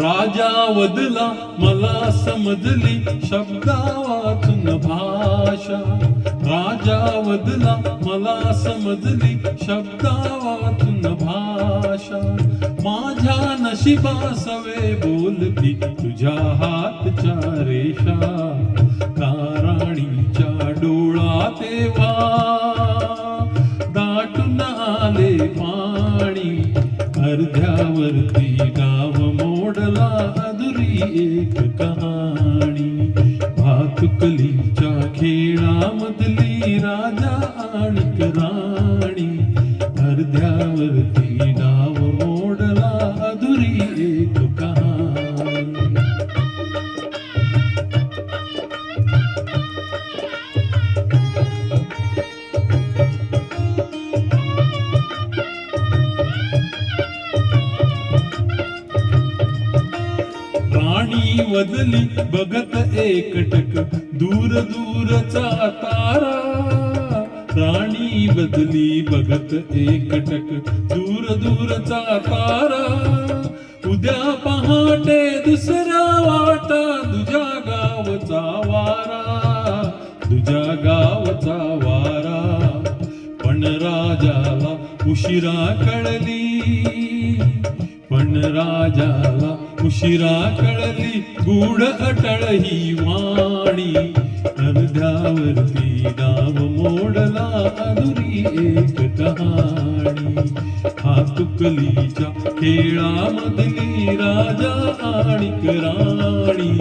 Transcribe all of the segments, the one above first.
राजा वदला मला समजली शब्दा वाचून भाषा. राजा वदला मला समजली शब्दा वाचून भाषा. माझ्या नशिबासवे बोलती तुझ्या हातच्या रेषा. काराणीच्या डोळा तेव्हा दाटून आले पाणी. अर्ध्यावरती गाव मोडला अधुरी एक कहाणी. भातुकलीच्या खेळामधली राजा आणि राणी. अर्ध्यावरती गाव मोडला अधुरी एक कहाणी. राणी वदली बघत एकटक दूर दूरचा तारा. राणी बदली बघत एकटक दूर दूरचा तारा. उद्या पहाटे दुसरा वाटा तुझ्या गावचा वारा. तुझ्या गावचा वारा. पण राजाला उशिरा कळली. पण राजाला उशिरा कळली गूढ अटळ ही वाणी. अर्ध्यावरती गाव मोडला अधुरी एक कहाणी. हातुकलीच्या खेळामधली राजा आणि राणी.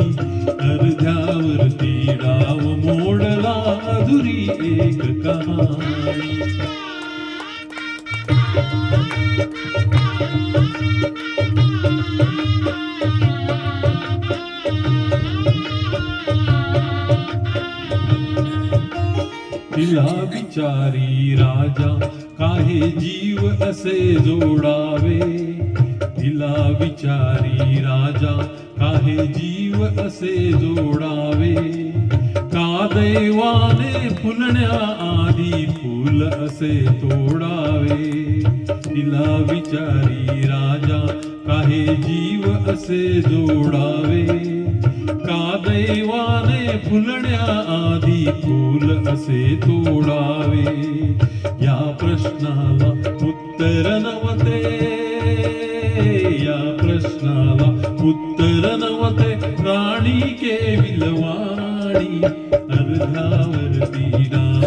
अर्ध्यावरती डाव मोडला अधुरी एक कहाणी. तिला विचारी राजा काहे जीव असे जोडावे. तिला विचारी राजा काहे जीव असे जोडावे. का दैवाने फुलण्या आधी फूल असे तोडावे. तिला विचारी राजा काहे जीव असे जोडावे. का दैवाने फुलण्या आधी फूल असे तोडावे. या प्रश्नाला